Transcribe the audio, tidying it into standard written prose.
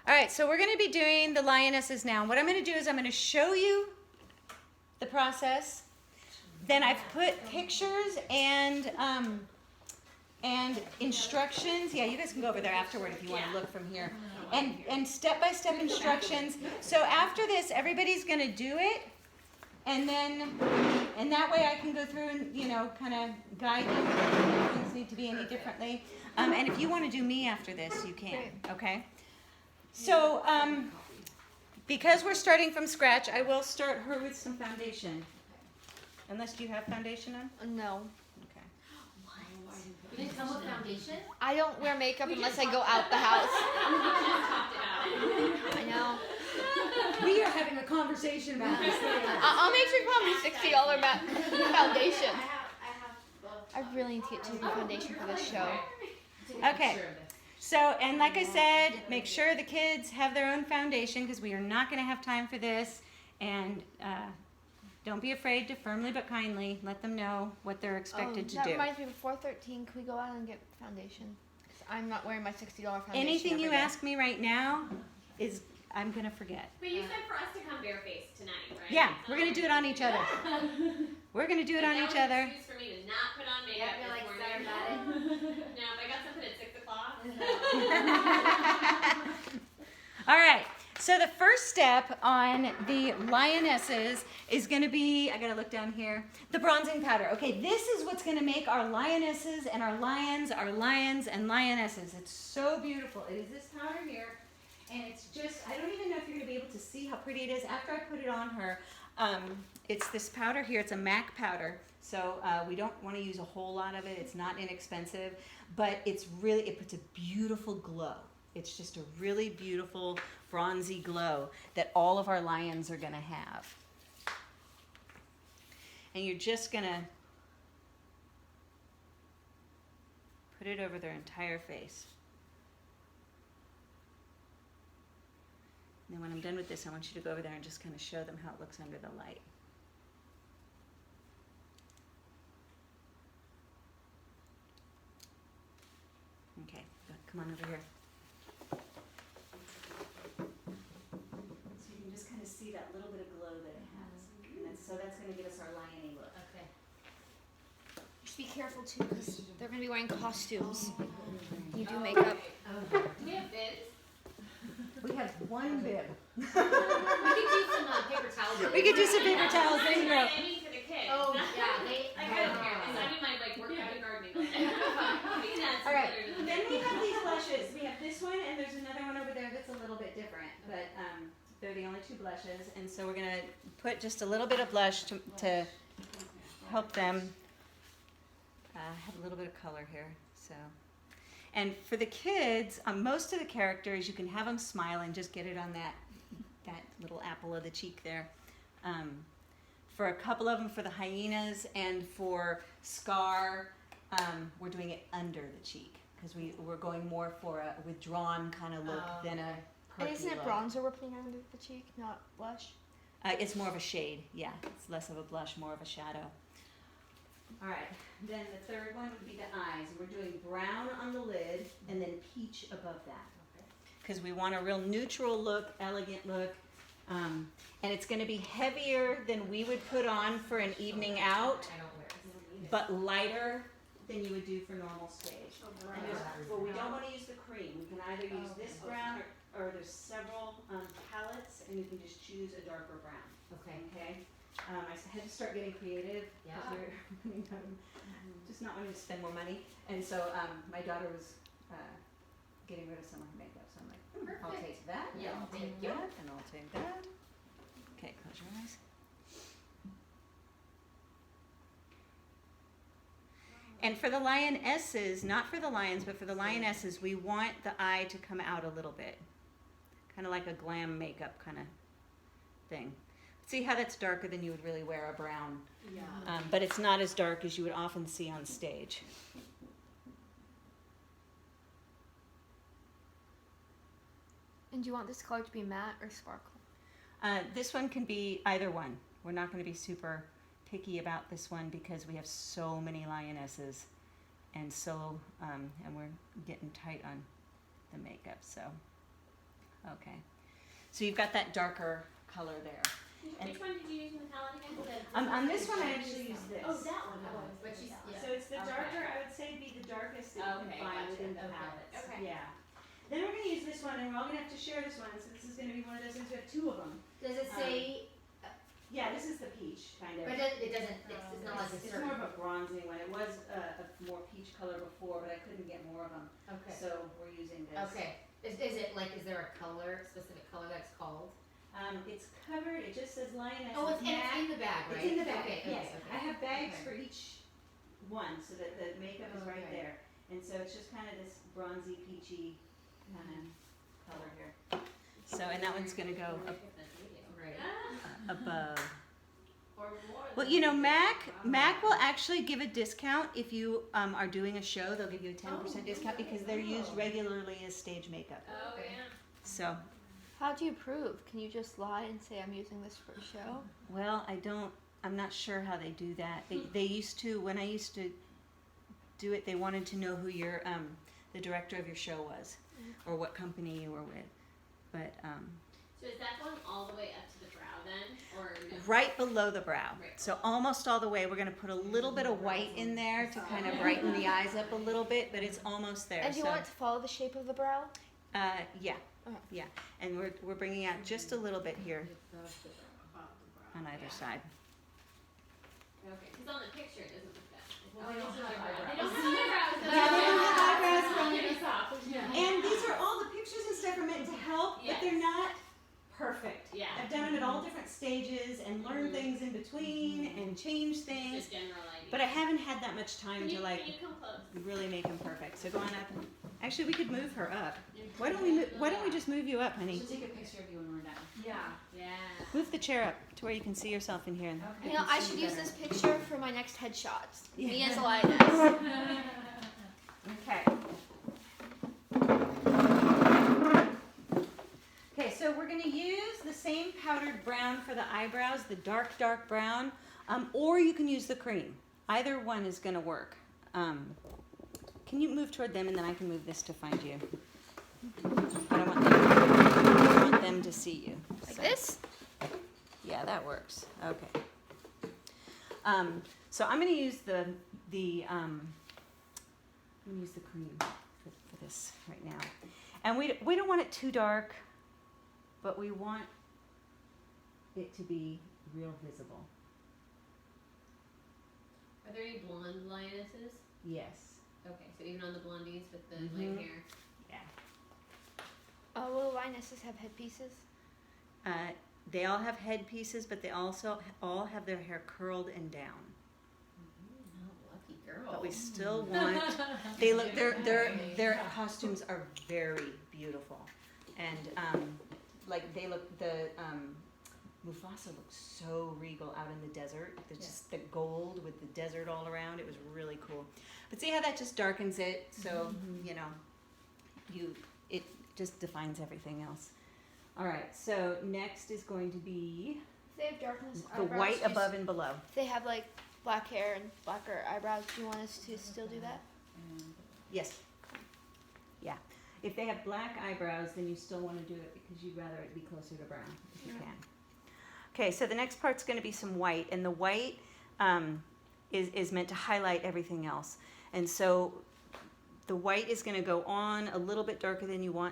All right, so we're going to be doing the lionesses now. What I'm going to do is I'm going to show you the process. Then I've put pictures and instructions. Yeah, you guys can go over there afterward if you want to look from here. And step-by-step instructions. So after this, everybody's going to do it. And that way I can go through and, kind of guide you if things need to be any differently. And if you want to do me after this, you can, okay? So, because we're starting from scratch, I will start her with some foundation. Unless you have foundation on? No. Okay. What? You didn't come with foundation? I don't wear makeup unless I go out the house. I know. We are having a conversation about this later. I'll make sure you call me $60 foundation. I really need to get cheaper foundation for this show. Okay. So, and like I said, make sure the kids have their own foundation because we are not going to have time for this. And don't be afraid to firmly but kindly let them know what they're expected to That do. reminds me, before 13, can we go out and get foundation? 'Cause I'm not wearing my $60 foundation. Anything you every day. ask me right now is I'm going to forget. But you said for us to come barefaced tonight, right? Yeah, we're going to do it on each other. We're going to do it on each other. That was an excuse for me to not put on makeup Yeah, this like morning. No, if I got something at 6 o'clock. All right. So the first step on the lionesses is going to be, I got to look down here, the bronzing powder. Okay, this is what's going to make our lionesses and our lions and lionesses. It's so beautiful. It is this powder here, and it's just, I don't even know if you're going to be able to see how pretty it is. After I put it on her, it's this powder here. It's a MAC powder, so we don't want to use a whole lot of it. It's not inexpensive, but it's really, it puts a beautiful glow. It's just a really beautiful bronzy glow that all of our lions are going to have. And you're just going to put it over their entire face. And then when I'm done with this, I want you to go over there and just kind of show them how it looks under the light. Okay, come on over here. Just kind of see that little bit of glow that it has. And so that's going to give us our lion-y look. Okay. Just be careful too, because they're going to be wearing costumes. You do makeup. Do we have bibs? We have one bib. We could do some paper towels. We could do some paper towels. There you go. I mean for the kids. Oh, yeah, they. I don't care. I mean my workout and gardening. All right. Then we have these blushes. We have this one, and there's another one over there that's a little bit different. But they're the only two blushes. And so we're going to put just a little bit of blush to help them have a little bit of color here. So. And for the kids, most of the characters, you can have them smile and just get it on that little apple of the cheek there. For a couple of them, for the hyenas and for Scar, we're doing it under the cheek because we're going more for a withdrawn kind of look than a perky And isn't it look. bronzer we're putting under the cheek, not blush? It's more of a shade, yeah. It's less of a blush, more of a shadow. All right, then the third one would be the eyes. We're doing brown on the lid and then peach above that. Because we want a real neutral look, elegant look. And it's going to be heavier than we would put on for an evening out, but lighter than you would do for normal stage. Well, we don't want to use the cream. We can either use this brown or there's several palettes, and you can just choose a darker brown. Okay? I had to start getting creative because we're just not wanting to spend more money. And so my daughter was getting rid of some of her makeup. So I'm like, I'll take that, Yeah, I'll take thank you. that, and I'll take that. Okay, close your eyes. And for the lionesses, not for the lions, but for the lionesses, we want the eye to come out a little bit. Kind of like a glam makeup kind of thing. See how that's darker than you would really wear a brown. Yeah. But it's not as dark as you would often see on stage. And do you want this color to be matte or sparkle? This one can be either one. We're not going to be super picky about this one because we have so many lionesses and we're getting tight on the makeup. So Okay. So you've got that darker color there. And Which one did you use metallic again? on this one, I actually use this. Oh, that one. Oh, but she's So it's the darker, I would say, be the darkest that you can find within the palettes. Okay. Yeah. Then we're going to use this one, and we're all going to have to share this one, so this is going to be one of those things. We have two of them. Does it say? Yeah, this is the peach, kind of. But it doesn't. It's not like a It's certain. more of a bronzy one. It was a more peach color before, but I couldn't get more of them. Okay. So we're using this. Okay. Is it like? Is there a color, specific color that's called? It's covered. It just says Lioness. Oh, it's MAC. in the bag, right? It's in the bag. Okay, Yes, okay. I have bags Okay. for each one, so that the makeup is right Okay. there. And so it's just kind of this bronzy, peachy kind of color here. So, and that one's gonna go up Right. above. Or more. Well, you know, Mac will actually give a discount if you are doing a show. They'll give you a 10% discount because they're used regularly as stage makeup. Oh, Okay. yeah. So, How do you prove? Can you just lie and say I'm using this for a show? well, I'm not sure how they do that. They used to, when I used to do it, they wanted to know who your, the director of your show was or what company you were with. But, So is that going all the way up to the brow then, or no? right below the brow. Right So almost all the way. We're going to put a little bit of white in there to kind of brighten the eyes up a little bit, but it's almost there. And do you so, want it to follow the shape of the brow? yeah, Okay. yeah. And we're bringing out just a little bit here on either side. Okay, because on the picture it doesn't look that. Well, they don't have eyebrows. They don't have eyebrows. Yeah, they don't have eyebrows. I'll give us off. And these are all the pictures and stuff are meant to help, but they're Yes. not perfect. Yeah. I've done them at all different stages and learned things in between and changed things, Just general idea. but I haven't had that much time Can to you, like can you come close? really make them perfect. So go on up. And, actually, we could move her up. Why don't we just move you up, honey? Should take a picture of you when we're done. Yeah. Move the chair up to where you can see yourself in here. And Okay. You know, I should use this picture for my next headshots. Me Yeah. as Lioness. Okay. Okay, so we're going to use the same powdered brown for the eyebrows, the dark, dark brown, or you can use the cream. Either one is going to work. Can you move toward them and then I can move this to find you? I don't want them to see you. Like So- this? Yeah, that works. Okay. So I'm going to use I'm going to use the cream for this right now. And we don't want it too dark, but we want it to be real visible. Are there any blonde lionesses? Yes. Okay, so even on the blondies with the Mhm. light hair. Yeah. Will Lionesses have headpieces? They all have headpieces, but they also all have their hair curled and down. Oh, lucky girl. But we still want. They look. Their costumes are very beautiful, and like they look. The Mufasa looks so regal out in the desert. There's just the gold with the desert all around. It was really cool. But see how that just darkens it. So you know, it just defines everything else. All right. So next is going to be If they have darkness the eyebrows, white above and below. If they have like black hair and blacker eyebrows, do you want us to still do that? Yes. Yeah. If they have black eyebrows, then you still want to do it because you'd rather it be closer to brown if you can. Okay, so the next part's going to be some white, and the white is meant to highlight everything else. And so the white is going to go on a little bit darker than you want.